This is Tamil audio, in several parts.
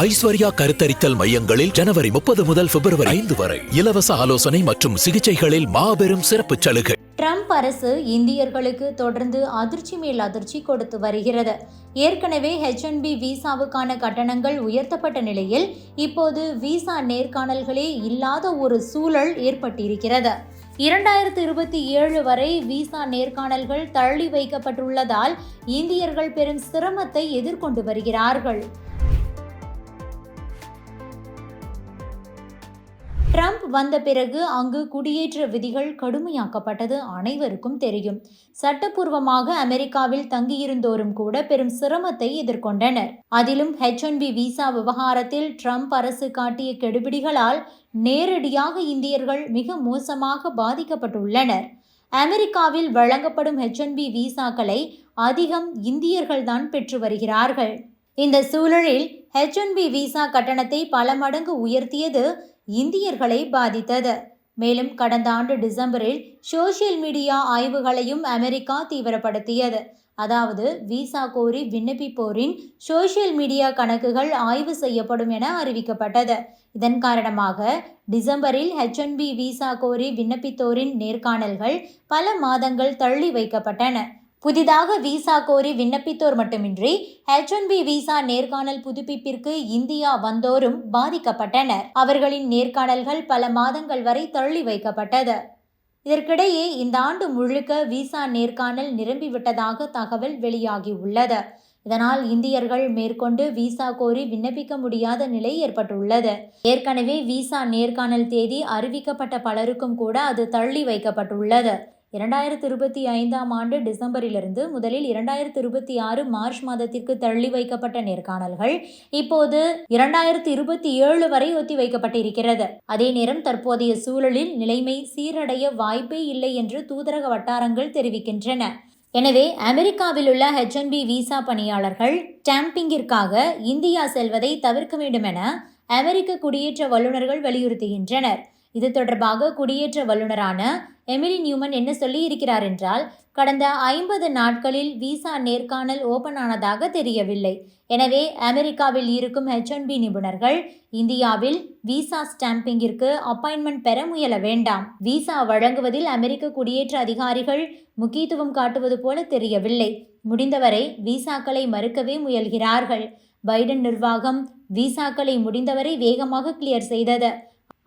ஐஸ்வர்யா கருத்தரித்தல் மையங்களில் ஜனவரி 30 முதல் பிப்ரவரி 5 வரை இலவச ஆலோசனை மற்றும் சிகிச்சைகளில் மாபெரும் சிறப்பு சலுகை. ட்ரம்ப் அரசு இந்தியர்களுக்கு தொடர்ந்து அதிர்ச்சி மேல் அதிர்ச்சி கொடுத்து வருகிறது. ஏற்கனவே H1B விசாவுக்கான கட்டணங்கள் உயர்த்தப்பட்ட நிலையில் இப்போது விசா நேர்காணல்களே இல்லாத ஒரு சூழல் ஏற்பட்டிருக்கிறது. 2027 வரை விசா நேர்காணல்கள் தள்ளி வைக்கப்பட்டுள்ளதால் இந்தியர்கள் பெரும் சிரமத்தை எதிர்கொண்டு வருகிறார்கள். ட்ரம்ப் வந்த பிறகு அங்கு குடியேற்ற விதிகள் கடுமையாக்கப்பட்டது அனைவருக்கும் தெரியும். சட்டப்பூர்வமாக அமெரிக்காவில் தங்கியிருந்தோரும் கூட பெரும் சிரமத்தை எதிர்கொண்டனர். அதிலும் H1B விசா விவகாரத்தில் ட்ரம்ப் அரசு காட்டிய கெடுபிடிகளால் நேரடியாக இந்தியர்கள் மிக மோசமாக பாதிக்கப்பட்டுள்ளனர். அமெரிக்காவில் வழங்கப்படும் H1B விசாக்களை அதிகம் இந்தியர்கள்தான் பெற்று வருகிறார்கள். இந்த சூழலில் H1B விசா கட்டணத்தை பல மடங்கு உயர்த்தியது இந்தியர்களை பாதித்தது. மேலும் கடந்த ஆண்டு டிசம்பரில் சோசியல் மீடியா ஆய்வுகளையும் அமெரிக்கா தீவிரப்படுத்தியது. அதாவது விசா கோரி விண்ணப்பிப்போரின் சோசியல் மீடியா கணக்குகள் ஆய்வு செய்யப்படும் என அறிவிக்கப்பட்டது. இதன் காரணமாக டிசம்பரில் H1B விசா கோரி விண்ணப்பித்தோரின் நேர்காணல்கள் பல மாதங்கள் தள்ளி வைக்கப்பட்டன. புதிதாக விசா கோரி விண்ணப்பித்தோர் மட்டுமின்றி H1B விசா நேர்காணல் புதுப்பிப்பிற்கு இந்தியா வந்தோரும் பாதிக்கப்பட்டனர். அவர்களின் நேர்காணல்கள் பல மாதங்கள் வரை தள்ளி வைக்கப்பட்டது. இதற்கிடையே இந்த ஆண்டு முழுக்க விசா நேர்காணல் நிரம்பிவிட்டதாக தகவல் வெளியாகி உள்ளது. இதனால் இந்தியர்கள் மேற்கொண்டு விசா கோரி விண்ணப்பிக்க முடியாத நிலை ஏற்பட்டுள்ளது. ஏற்கனவே விசா நேர்காணல் தேதி அறிவிக்கப்பட்ட பலருக்கும் கூட அது தள்ளி வைக்கப்பட்டுள்ளது. 2025 ஆண்டு டிசம்பரிலிருந்து முதலில் 2026 மார்ச் மாதத்திற்கு தள்ளி வைக்கப்பட்ட நேர்காணல்கள் இப்போது 2027 வரை ஒத்தி வைக்கப்பட்டிருக்கிறது. அதே நேரம் தற்போதைய சூழலில் நிலைமை சீரடைய வாய்ப்பே இல்லை என்று தூதரக வட்டாரங்கள் தெரிவிக்கின்றன. எனவே அமெரிக்காவில் உள்ள H1B விசா பணியாளர்கள் ஸ்டாம்பிங்கிற்காக இந்தியா செல்வதை தவிர்க்க வேண்டும் என அமெரிக்க குடியேற்ற வல்லுநர்கள் வலியுறுத்துகின்றனர். இது தொடர்பாக குடியேற்ற வல்லுநரான எமிலி நியூமன் என்ன சொல்லி இருக்கிறார் என்றால், கடந்த 50 நாட்களில் விசா நேர்காணல் ஓபன் ஆனதாக தெரியவில்லை. எனவே அமெரிக்காவில் இருக்கும் H1B நிபுணர்கள் இந்தியாவில் விசா ஸ்டாம்பிங்கிற்கு அப்பாயின்மெண்ட் பெற முயல வேண்டாம். விசா வழங்குவதில் அமெரிக்க குடியேற்ற அதிகாரிகள் முக்கியத்துவம் காட்டுவது போல தெரியவில்லை. முடிந்தவரை விசாக்களை மறுக்கவே முயல்கிறார்கள். பைடன் நிர்வாகம் விசாக்களை முடிந்தவரை வேகமாக கிளியர் செய்தது.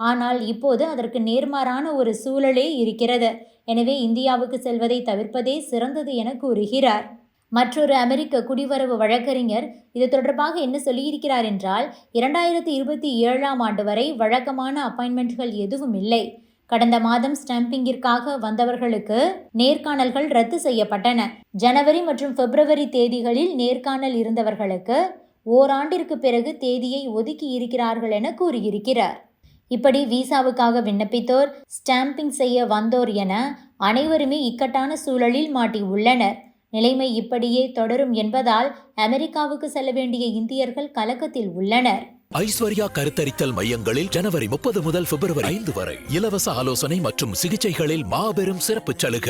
ஆனால் இப்போது அதற்கு நேர்மாறான ஒரு சூழலே இருக்கிறது. எனவே இந்தியாவுக்கு செல்வதை தவிர்ப்பதே சிறந்தது என கூறுகிறார். மற்றொரு அமெரிக்க குடிவரவு வழக்கறிஞர் இது தொடர்பாக என்ன சொல்லியிருக்கிறார் என்றால், 2027 ஆண்டு வரை வழக்கமான அப்பாயின்மெண்ட்கள் எதுவும் இல்லை. கடந்த மாதம் ஸ்டாம்பிங்கிற்காக வந்தவர்களுக்கு நேர்காணல்கள் ரத்து செய்யப்பட்டன. ஜனவரி மற்றும் பிப்ரவரி தேதிகளில் நேர்காணல் இருந்தவர்களுக்கு ஓராண்டிற்கு பிறகு தேதியை ஒதுக்கி இருக்கிறார்கள் என கூறியிருக்கிறார். இப்படி விசாவுக்காக விண்ணப்பித்தோர், ஸ்டாம்பிங் செய்ய வந்தோர் என அனைவருமே இக்கட்டான சூழலில் மாட்டி உள்ளனர். நிலைமை இப்படியே தொடரும் என்பதால் அமெரிக்காவுக்கு செல்ல வேண்டிய இந்தியர்கள் கலக்கத்தில் உள்ளனர். ஐஸ்வர்யா கருத்தரித்தல் மையங்களில் ஜனவரி 30 முதல் பிப்ரவரி 5 வரை இலவச ஆலோசனை மற்றும் சிகிச்சைகளில் மாபெரும் சிறப்பு சலுகை.